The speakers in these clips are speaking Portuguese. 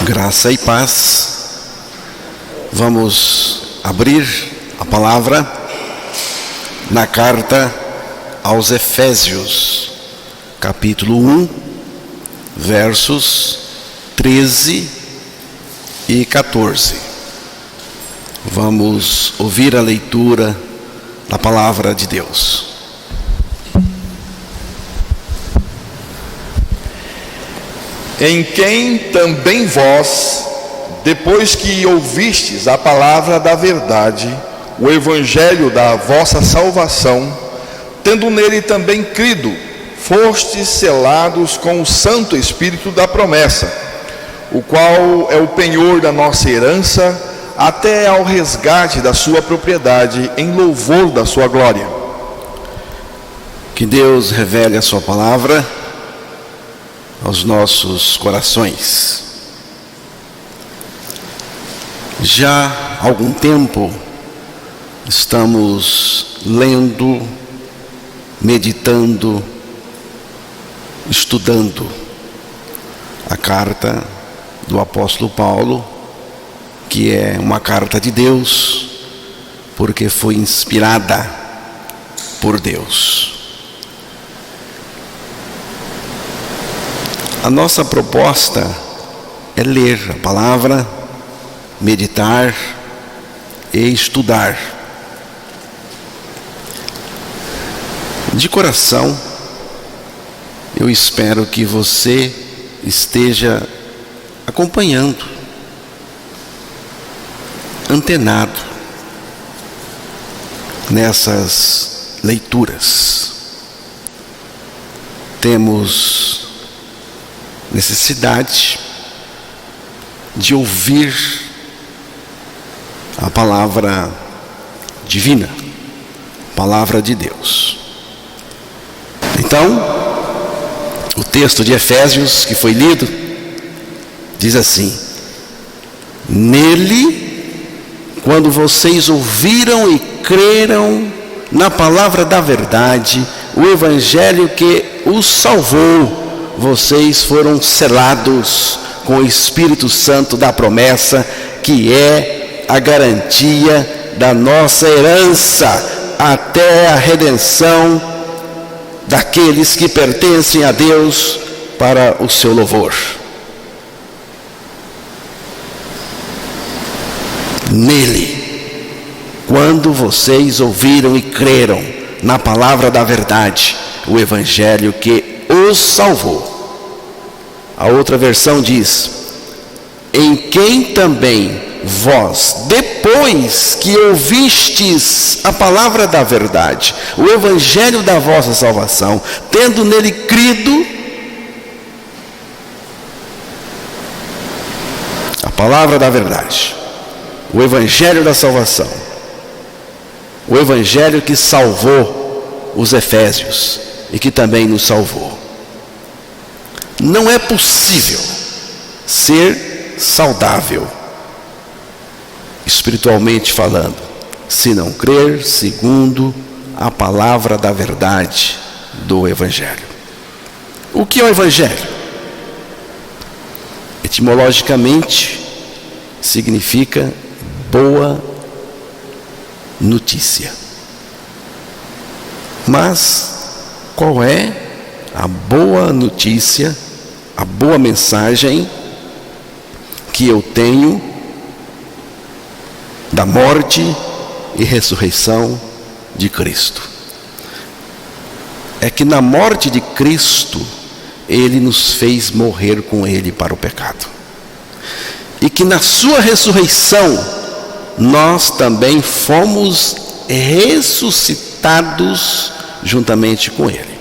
Graça e paz. Vamos abrir a palavra na carta aos Efésios, capítulo 1, versos 13 e 14. Vamos ouvir a leitura da palavra de Deus. Em quem também vós, depois que ouvistes a palavra da verdade, o evangelho da vossa salvação, tendo nele também crido, fostes selados com o Santo Espírito da promessa, o qual é o penhor da nossa herança, até ao resgate da sua propriedade, em louvor da sua glória. Que Deus revele a sua palavra aos nossos corações. Já há algum tempo estamos lendo, meditando, estudando a carta do apóstolo Paulo, que é uma carta de Deus, porque foi inspirada por Deus. A nossa proposta é ler a palavra, meditar e estudar. De coração, eu espero que você esteja acompanhando, antenado nessas leituras. Temos necessidade de ouvir a palavra divina, a palavra de Deus. Então, o texto de Efésios que foi lido diz assim: nele, quando vocês ouviram e creram na palavra da verdade, o evangelho que os salvou, vocês foram selados com o Espírito Santo da promessa, que é a garantia da nossa herança até a redenção daqueles que pertencem a Deus para o seu louvor. Nele, quando vocês ouviram e creram na palavra da verdade, o evangelho que os salvou. A outra versão diz: em quem também vós, depois que ouvistes a palavra da verdade, o evangelho da vossa salvação, tendo nele crido, a palavra da verdade, o evangelho da salvação, o evangelho que salvou os efésios e que também nos salvou. Não é possível ser saudável, espiritualmente falando, se não crer segundo a palavra da verdade do evangelho. O que é o evangelho? Etimologicamente, significa boa notícia. Mas qual é a boa notícia, a boa mensagem que eu tenho da morte e ressurreição de Cristo? É que na morte de Cristo, Ele nos fez morrer com Ele para o pecado. E que na sua ressurreição, nós também fomos ressuscitados juntamente com Ele.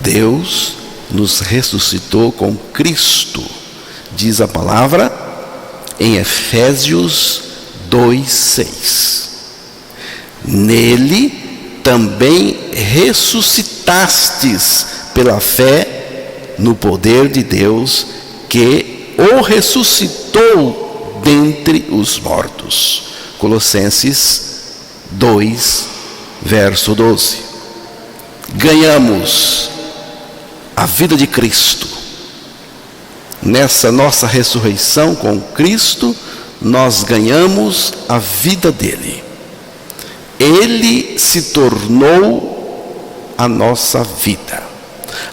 Deus nos ressuscitou com Cristo, diz a palavra em Efésios 2:6. Nele também ressuscitastes pela fé no poder de Deus, que o ressuscitou dentre os mortos. Colossenses 2, verso 12. Ganhamos a vida de Cristo Nessa nossa ressurreição com Cristo, nós ganhamos a vida dele. Ele se tornou a nossa vida.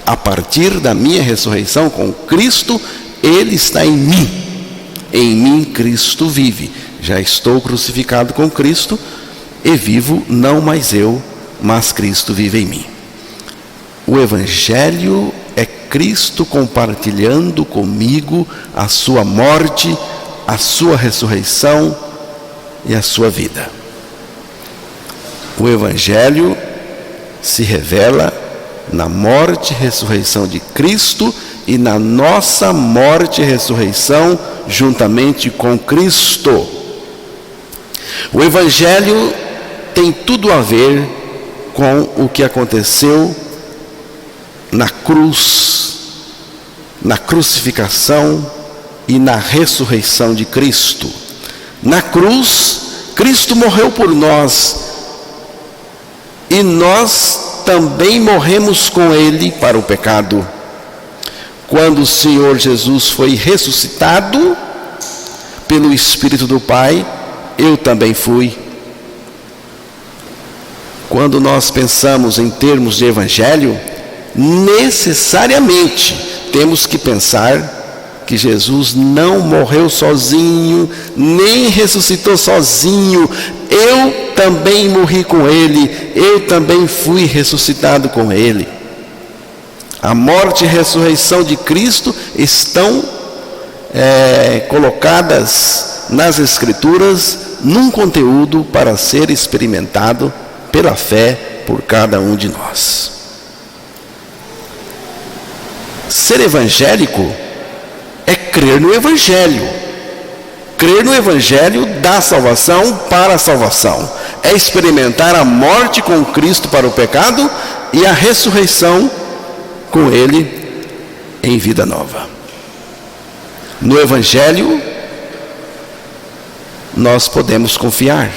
A partir da minha ressurreição com Cristo, ele está em mim. Em mim Cristo vive. Já estou crucificado com Cristo e vivo não mais eu, mas Cristo vive em mim. O Evangelho é Cristo compartilhando comigo a sua morte, a sua ressurreição e a sua vida. O Evangelho se revela na morte e ressurreição de Cristo e na nossa morte e ressurreição juntamente com Cristo. O Evangelho tem tudo a ver com o que aconteceu na cruz, na crucificação e na ressurreição de Cristo. Na cruz, Cristo morreu por nós e nós também morremos com ele para o pecado. Quando o Senhor Jesus foi ressuscitado pelo Espírito do Pai, eu também fui. Quando nós pensamos em termos de Evangelho, necessariamente temos que pensar que Jesus não morreu sozinho, nem ressuscitou sozinho. Eu também morri com ele, eu também fui ressuscitado com ele. A morte e a ressurreição de Cristo estão colocadas nas Escrituras num conteúdo para ser experimentado pela fé por cada um de nós. Ser evangélico é crer no Evangelho. Crer no Evangelho da salvação para a salvação. É experimentar a morte com Cristo para o pecado e a ressurreição com ele em vida nova. No Evangelho nós podemos confiar,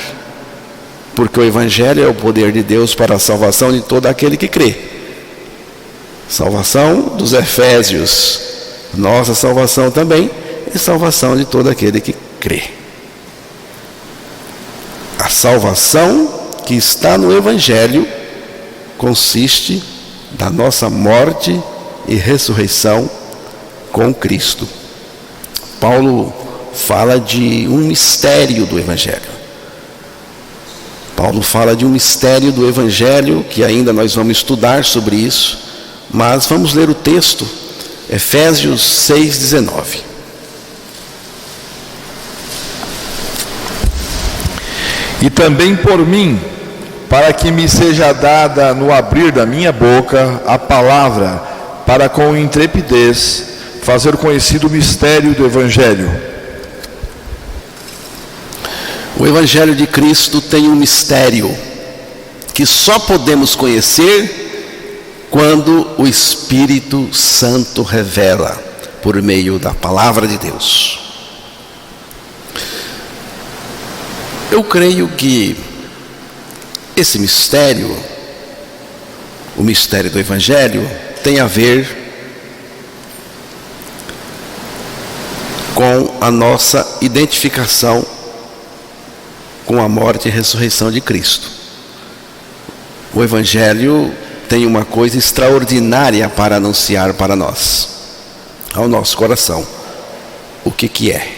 porque o Evangelho é o poder de Deus para a salvação de todo aquele que crê. Salvação dos Efésios, nossa salvação também, e salvação de todo aquele que crê. A salvação que está no Evangelho consiste da nossa morte e ressurreição com Cristo. Paulo fala de um mistério do Evangelho. Paulo fala de um mistério do Evangelho, que ainda nós vamos estudar sobre isso, mas vamos ler o texto, Efésios 6:19. E também por mim, para que me seja dada no abrir da minha boca a palavra, para com intrepidez fazer conhecido o mistério do Evangelho. O Evangelho de Cristo tem um mistério que só podemos conhecer quando o Espírito Santo revela por meio da palavra de Deus. Eu creio que esse mistério, o mistério do Evangelho, tem a ver com a nossa identificação com a morte e ressurreição de Cristo. O Evangelho tem uma coisa extraordinária para anunciar para nós, ao nosso coração. O que é?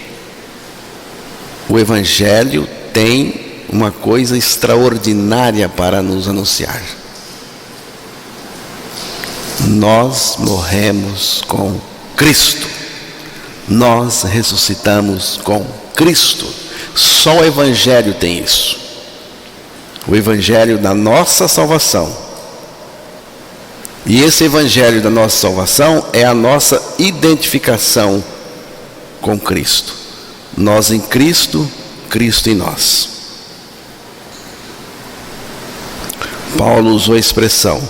O Evangelho tem uma coisa extraordinária para nos anunciar. Nós morremos com Cristo. Nós ressuscitamos com Cristo. Só o Evangelho tem isso. O Evangelho da nossa salvação. E esse Evangelho da nossa salvação é a nossa identificação com Cristo. Nós em Cristo, Cristo em nós. Paulo usou a expressão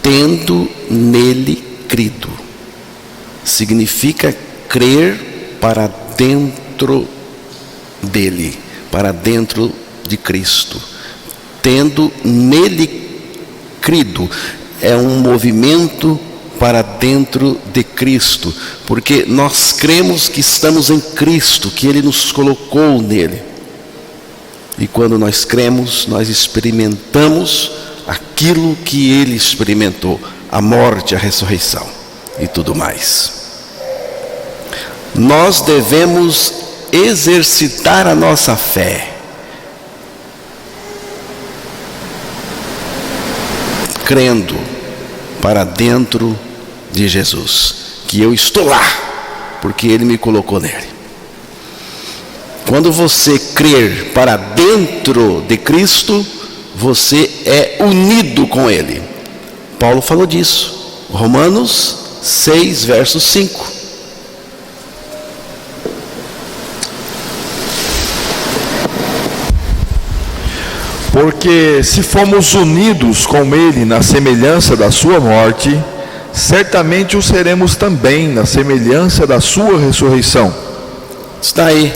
tendo nele crido. Significa crer para dentro dele, para dentro de Cristo. Tendo nele crido é um movimento para dentro de Cristo, porque nós cremos que estamos em Cristo, que Ele nos colocou nele. E quando nós cremos, nós experimentamos aquilo que Ele experimentou, a morte, a ressurreição e tudo mais. Nós devemos exercitar a nossa fé, crendo para dentro de Jesus, que eu estou lá, porque Ele me colocou nele. Quando você crer para dentro de Cristo, você é unido com Ele. Paulo falou disso, Romanos 6, verso 5. Porque se fomos unidos com Ele na semelhança da sua morte, certamente o seremos também na semelhança da sua ressurreição. Está aí.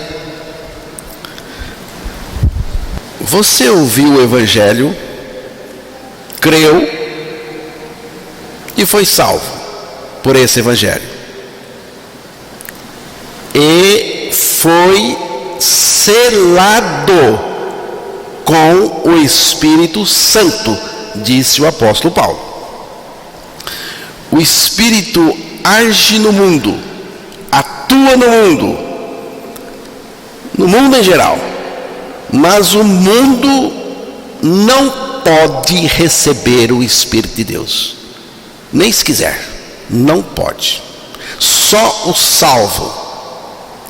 Você ouviu o Evangelho, creu e foi salvo por esse Evangelho. E foi selado com o Espírito Santo, disse o apóstolo Paulo. O Espírito age no mundo, atua no mundo em geral, mas o mundo não pode receber o Espírito de Deus, nem se quiser, não pode. Só o salvo,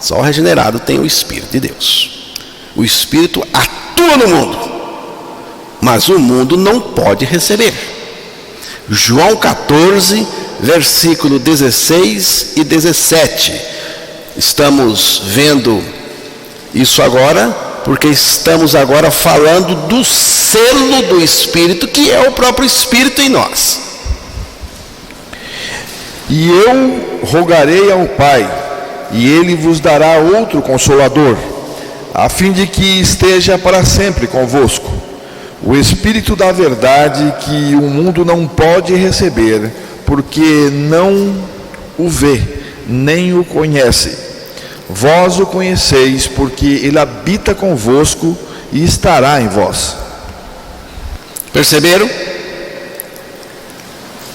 só o regenerado tem o Espírito de Deus. O Espírito atua no mundo, mas o mundo não pode receber. João 14, versículo 16 e 17. Estamos vendo isso agora, porque estamos agora falando do selo do Espírito, que é o próprio Espírito em nós. E eu rogarei ao Pai, e Ele vos dará outro Consolador, a fim de que esteja para sempre convosco, o Espírito da verdade, que o mundo não pode receber, porque não o vê, nem o conhece. Vós o conheceis, porque Ele habita convosco e estará em vós. Perceberam?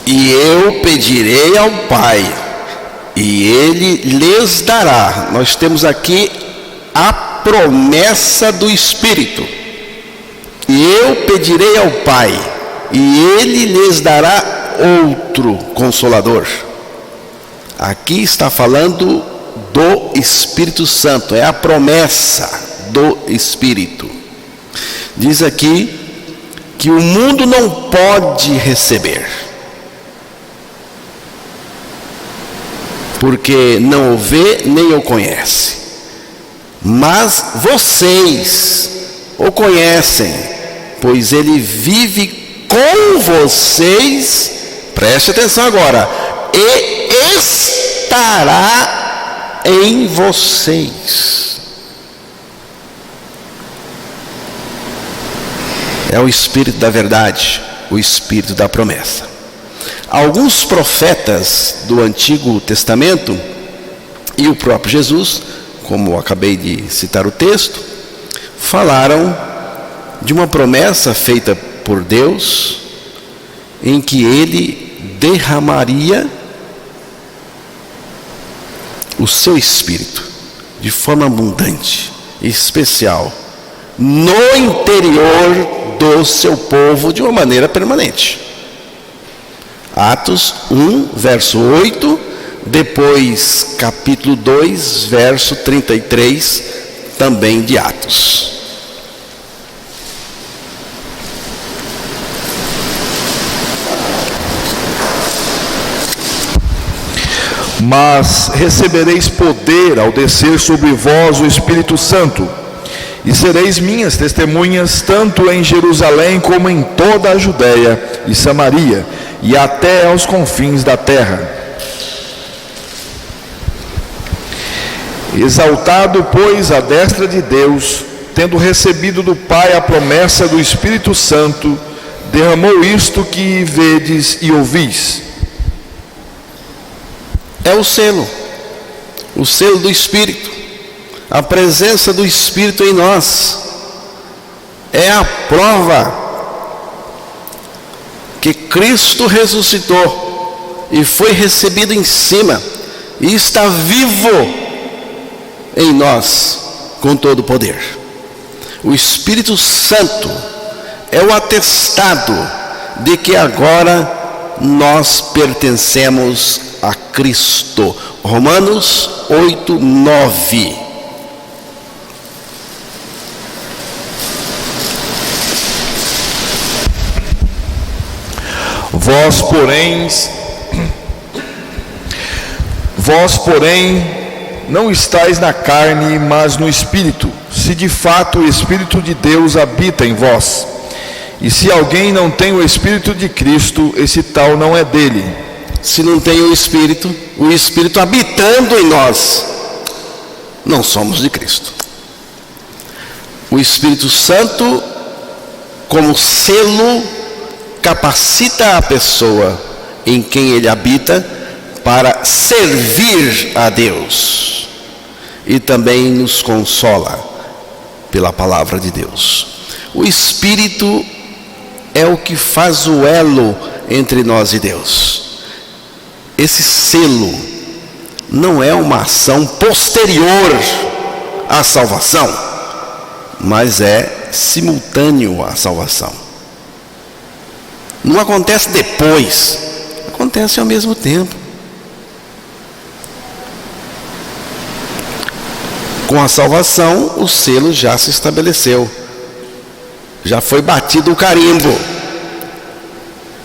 E eu pedirei ao Pai, e Ele lhes dará. Nós temos aqui a promessa do Espírito. E eu pedirei ao Pai, e Ele lhes dará outro Consolador. Aqui está falando do Espírito Santo, é a promessa do Espírito. Diz aqui que o mundo não pode receber, porque não o vê nem o conhece. Mas vocês o conhecem, pois Ele vive com vocês, preste atenção agora, e estará em vocês. É o Espírito da verdade, o Espírito da promessa. Alguns profetas do Antigo Testamento e o próprio Jesus, como eu acabei de citar o texto, falaram de uma promessa feita por Deus, em que Ele derramaria o seu Espírito de forma abundante e especial no interior do seu povo de uma maneira permanente. Atos 1, verso 8, depois capítulo 2, verso 33, também de Atos. Mas recebereis poder ao descer sobre vós o Espírito Santo, e sereis minhas testemunhas, tanto em Jerusalém como em toda a Judéia e Samaria, e até aos confins da terra. Exaltado, pois, à destra de Deus, tendo recebido do Pai a promessa do Espírito Santo, derramou isto que vedes e ouvis. é o selo do Espírito, a presença do Espírito em nós, é a prova que Cristo ressuscitou e foi recebido em cima, e está vivo em nós com todo o poder. O Espírito Santo é o atestado de que agora nós pertencemos a Cristo. Romanos 8:9. Vós, porém, não estáis na carne, mas no Espírito, se de fato o Espírito de Deus habita em vós. E se alguém não tem o Espírito de Cristo, esse tal não é dele. Se não tem o Espírito habitando em nós, não somos de Cristo. O Espírito Santo, como selo, capacita a pessoa em quem ele habita para servir a Deus, e também nos consola pela palavra de Deus. O Espírito é o que faz o elo entre nós e Deus. Esse selo não é uma ação posterior à salvação, mas é simultâneo à salvação. Não acontece depois, acontece ao mesmo tempo. Com a salvação, o selo já se estabeleceu, já foi batido o carimbo.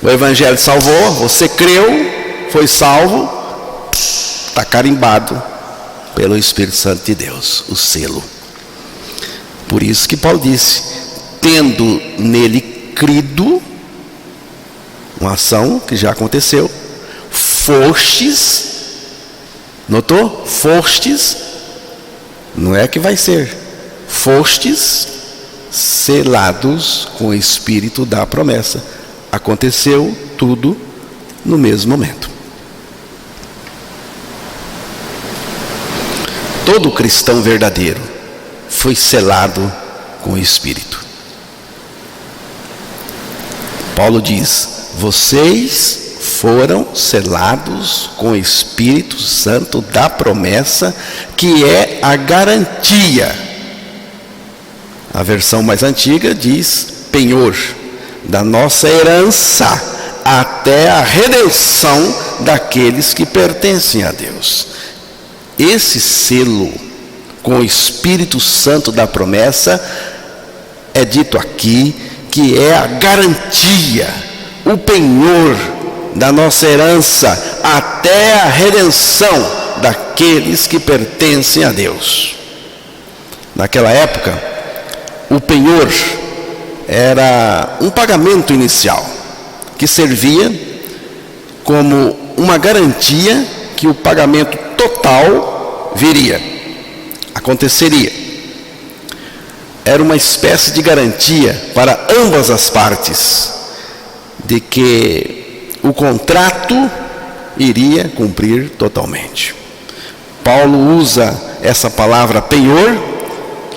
O Evangelho salvou, você creu, foi salvo, está carimbado pelo Espírito Santo de Deus, o selo. Por isso que Paulo disse: tendo nele crido, uma ação que já aconteceu, fostes, notou? Fostes, não é que vai ser, fostes selados com o Espírito da promessa. Aconteceu tudo no mesmo momento. Todo cristão verdadeiro foi selado com o Espírito. Paulo diz: vocês foram selados com o Espírito Santo da promessa, que é a garantia. A versão mais antiga diz penhor, da nossa herança até a redenção daqueles que pertencem a Deus. Esse selo com o Espírito Santo da promessa é dito aqui que é a garantia, o penhor da nossa herança até a redenção daqueles que pertencem a Deus. Naquela época, o penhor era um pagamento inicial que servia como uma garantia que o pagamento total viria, aconteceria. Era uma espécie de garantia para ambas as partes de que o contrato iria cumprir totalmente. Paulo usa essa palavra penhor,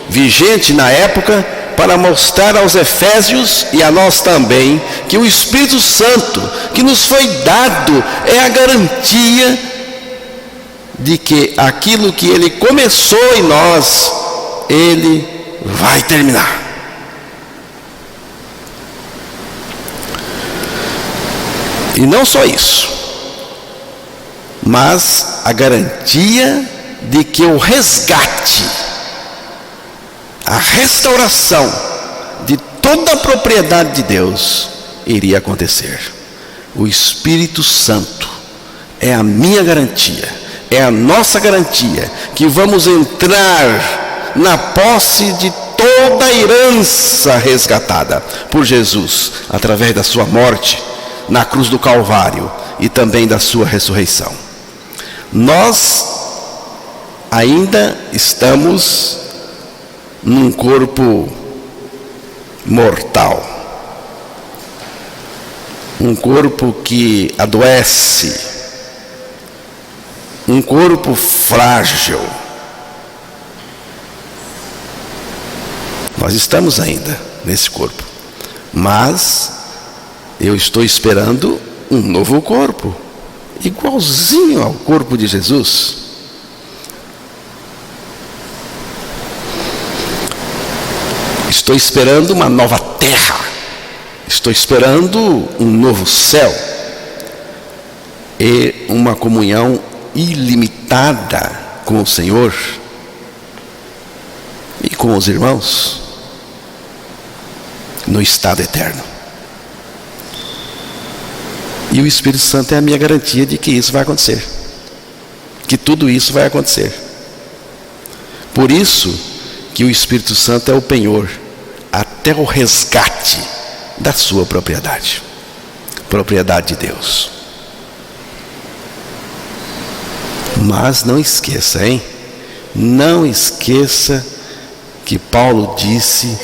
vigente na época, para mostrar aos efésios e a nós também que o Espírito Santo que nos foi dado é a garantia de que aquilo que ele começou em nós, ele vai terminar. E não só isso, mas a garantia de que o resgate, a restauração de toda a propriedade de Deus iria acontecer. O Espírito Santo é a minha garantia, é a nossa garantia, que vamos entrar na posse de toda a herança resgatada por Jesus, através da sua morte na cruz do Calvário e também da sua ressurreição. Nós ainda estamos num corpo mortal, um corpo que adoece, um corpo frágil. Nós estamos ainda nesse corpo, mas eu estou esperando um novo corpo, igualzinho ao corpo de Jesus. Estou esperando uma nova terra, estou esperando um novo céu e uma comunhão ilimitada com o Senhor e com os irmãos no estado eterno. E o Espírito Santo é a minha garantia de que isso vai acontecer, que tudo isso vai acontecer. Por isso que o Espírito Santo é o penhor até o resgate da sua propriedade, propriedade de Deus. Mas não esqueça, hein? Não esqueça que Paulo disse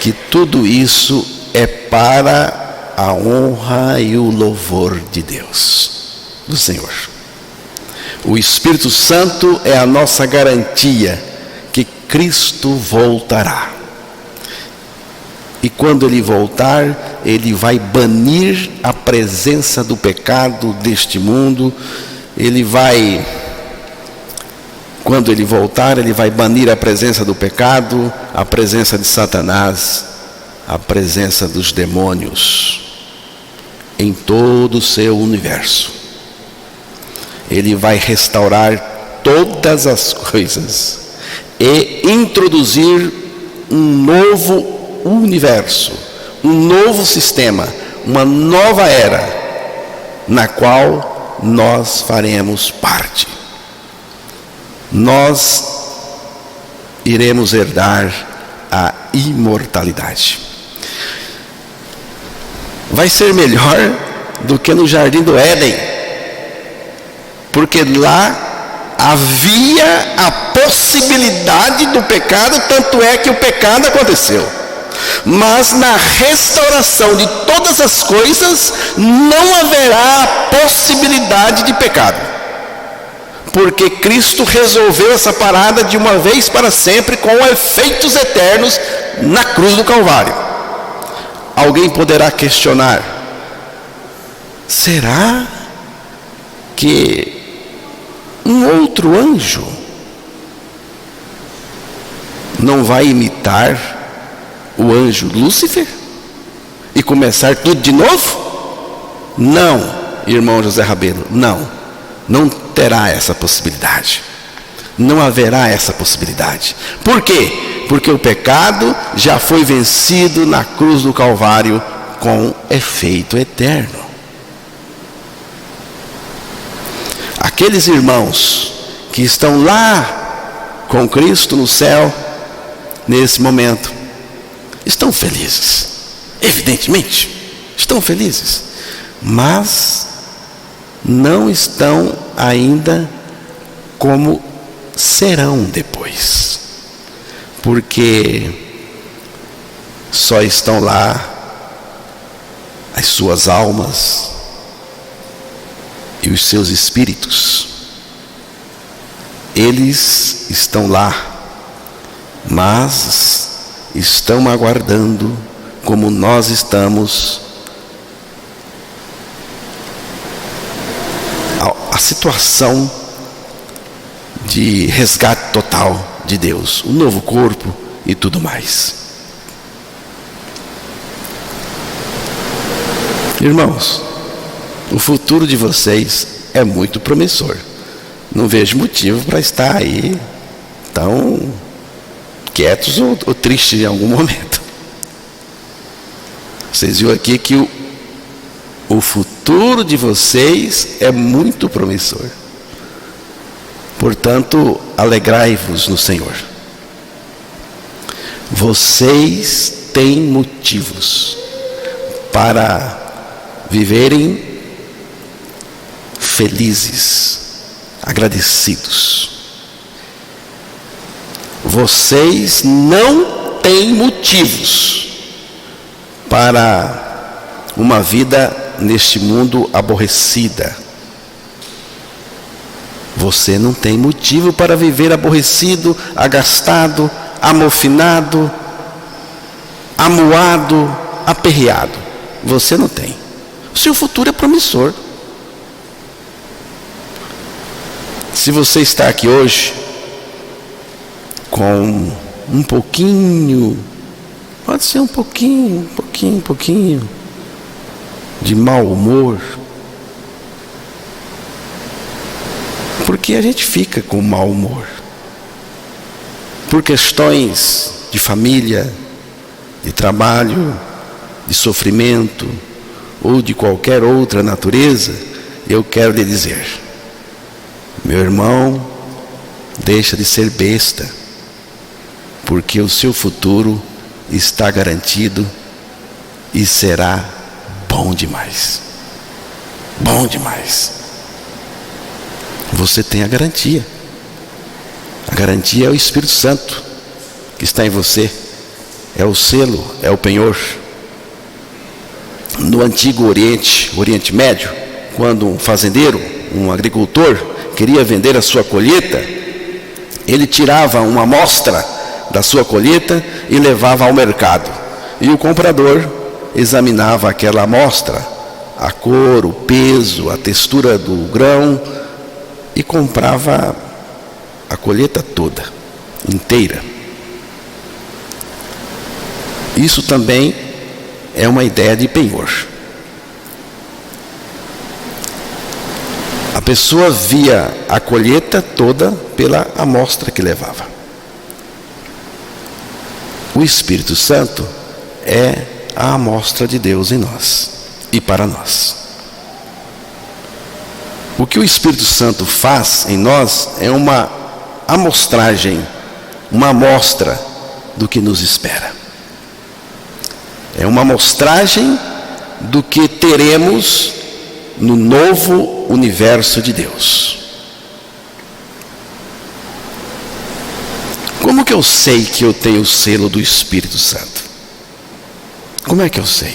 que tudo isso é para a honra e o louvor de Deus, do Senhor. O Espírito Santo é a nossa garantia que Cristo voltará. E quando Ele voltar, Ele vai banir a presença do pecado deste mundo. Quando Ele voltar, Ele vai banir a presença do pecado, a presença de Satanás, a presença dos demônios em todo o seu universo. Ele vai restaurar todas as coisas e introduzir um novo universo, um novo sistema, uma nova era, na qual nós faremos parte. Nós iremos herdar a imortalidade. Vai ser melhor do que no Jardim do Éden, porque lá havia a possibilidade do pecado, tanto é que o pecado aconteceu. Mas na restauração de todas as coisas não haverá a possibilidade de pecado, porque Cristo resolveu essa parada de uma vez para sempre, com efeitos eternos na cruz do Calvário. Alguém poderá questionar: será que um outro anjo não vai imitar o anjo Lúcifer e começar tudo de novo? Não, irmão José Rabelo, não terá essa possibilidade. Não haverá essa possibilidade. Por quê? Porque o pecado já foi vencido na cruz do Calvário com efeito eterno. Aqueles irmãos que estão lá com Cristo no céu, nesse momento, estão felizes, evidentemente, estão felizes, mas não estão ainda como serão depois, porque só estão lá as suas almas e os seus espíritos. Eles estão lá, mas estão aguardando, como nós estamos, a situação de resgate total de Deus, o novo corpo e tudo mais. Irmãos, o futuro de vocês é muito promissor. Não vejo motivo para estar aí tão quietos ou tristes em algum momento. Vocês viram aqui que o futuro de vocês é muito promissor. Portanto, alegrai-vos no Senhor. Vocês têm motivos para viverem felizes, agradecidos. Vocês não têm motivos para uma vida neste mundo aborrecida. Você não tem motivo para viver aborrecido, agastado, amofinado, amuado, aperreado. Você não tem. O seu futuro é promissor. Se você está aqui hoje com um pouquinho, pode ser um pouquinho de mau humor, porque a gente fica com mau humor por questões de família, de trabalho, de sofrimento ou de qualquer outra natureza. Eu quero lhe dizer, meu irmão, deixa de ser besta, porque o seu futuro está garantido e será bom demais. Bom demais. Você tem a garantia. A garantia é o Espírito Santo que está em você. É o selo, é o penhor. No antigo Oriente Médio, quando um fazendeiro, um agricultor, queria vender a sua colheita, ele tirava uma amostra da sua colheita e levava ao mercado. E o comprador examinava aquela amostra, a cor, o peso, a textura do grão, e comprava a colheita toda, inteira. Isso também é uma ideia de penhor. A pessoa via a colheita toda pela amostra que levava. O Espírito Santo é a amostra de Deus em nós e para nós. O que o Espírito Santo faz em nós é uma amostragem, uma amostra do que nos espera. É uma amostragem do que teremos no novo universo de Deus. Como que eu sei que eu tenho o selo do Espírito Santo? Como é que eu sei?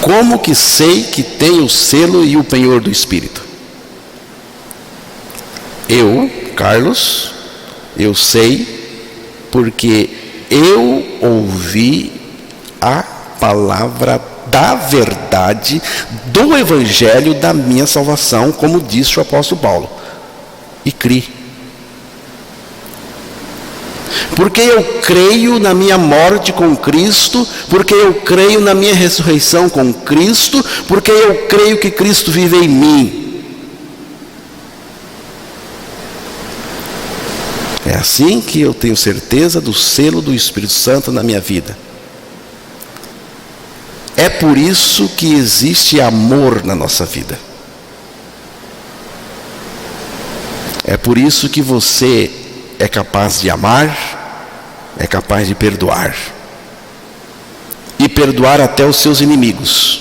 Como que sei que tenho o selo e o penhor do Espírito? Eu, Carlos, eu sei porque eu ouvi a palavra da verdade do Evangelho da minha salvação, como disse o apóstolo Paulo, e criei. Porque eu creio na minha morte com Cristo, porque eu creio na minha ressurreição com Cristo, porque eu creio que Cristo vive em mim. É assim que eu tenho certeza do selo do Espírito Santo na minha vida. É por isso que existe amor na nossa vida. É por isso que você é capaz de amar, é capaz de perdoar. E perdoar até os seus inimigos.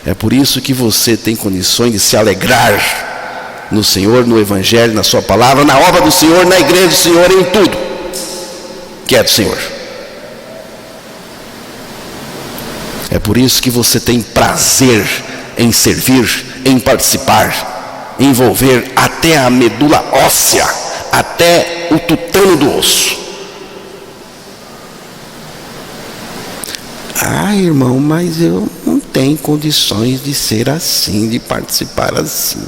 É por isso que você tem condições de se alegrar no Senhor, no Evangelho, na sua palavra, na obra do Senhor, na igreja do Senhor, em tudo que é do Senhor. É por isso que você tem prazer em servir, em participar, envolver até a medula óssea, até o tutano do osso. Ah, irmão, mas eu não tenho condições de ser assim, de participar assim.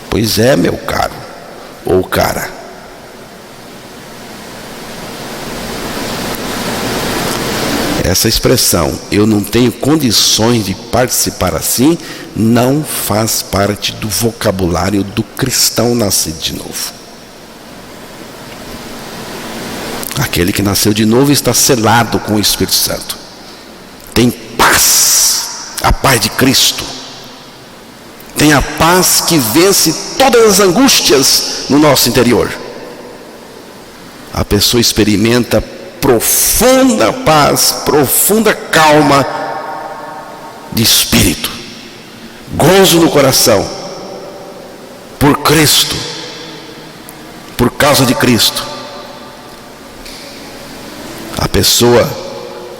Pois é, meu caro, ou cara. Essa expressão, eu não tenho condições de participar assim, não faz parte do vocabulário do cristão nascido de novo. Aquele que nasceu de novo está selado com o Espírito Santo. Tem paz, a paz de Cristo. Tem a paz que vence todas as angústias no nosso interior. A pessoa experimenta profunda paz, profunda calma de espírito, gozo no coração, por Cristo, por causa de Cristo. A pessoa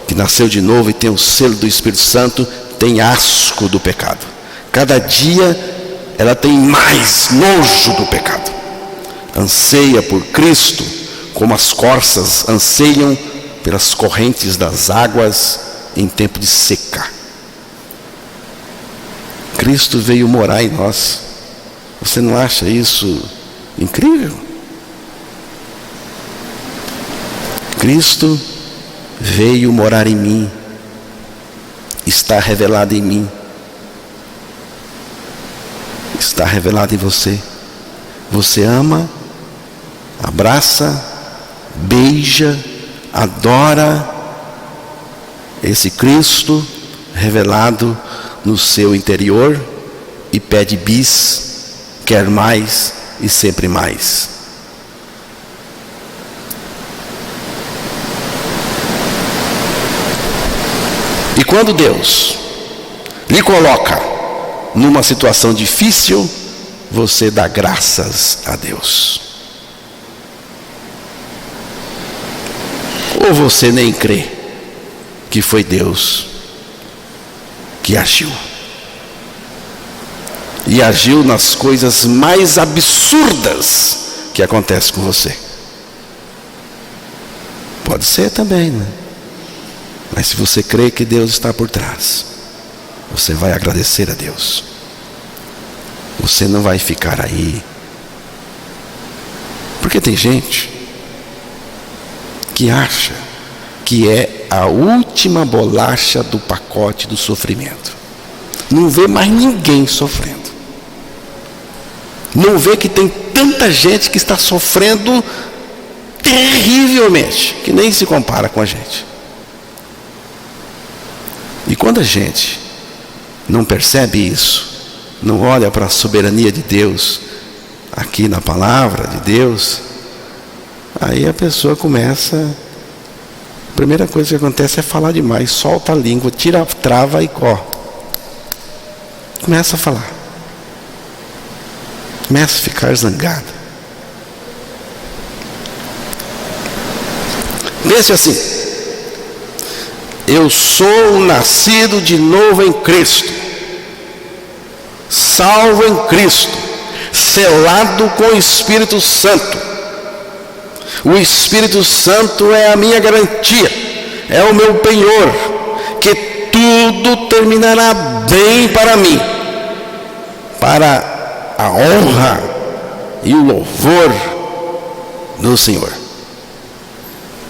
que nasceu de novo e tem o selo do Espírito Santo tem asco do pecado. Cada dia ela tem mais nojo do pecado. Anseia por Cristo, como as corças anseiam pelas correntes das águas em tempo de seca. Cristo veio morar em nós. Você não acha isso incrível? Cristo veio morar em mim, está revelado em mim, está revelado em você. Você ama, abraça, beija, adora esse Cristo revelado no seu interior e pede bis, quer mais e sempre mais. E quando Deus lhe coloca numa situação difícil, você dá graças a Deus. Ou você nem crê que foi Deus que agiu. E agiu nas coisas mais absurdas que acontecem com você. Pode ser também, né? Mas se você crê que Deus está por trás, você vai agradecer a Deus. Você não vai ficar aí. Porque tem gente que acha que é a última bolacha do pacote do sofrimento. Não vê mais ninguém sofrendo. Não vê que tem tanta gente que está sofrendo terrivelmente, que nem se compara com a gente. E quando a gente não percebe isso, não olha para a soberania de Deus, aqui na palavra de Deus, aí a pessoa começa, a primeira coisa que acontece é falar demais, solta a língua, tira a trava e corre. Começa a falar. Começa a ficar zangada. Pense assim: eu sou nascido de novo em Cristo, salvo em Cristo, selado com o Espírito Santo. O Espírito Santo é a minha garantia, é o meu penhor, que tudo terminará bem para mim, para a honra e o louvor do Senhor.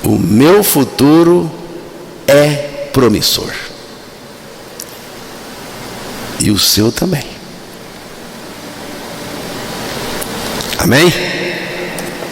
O meu futuro é promissor. E o seu também. Amém?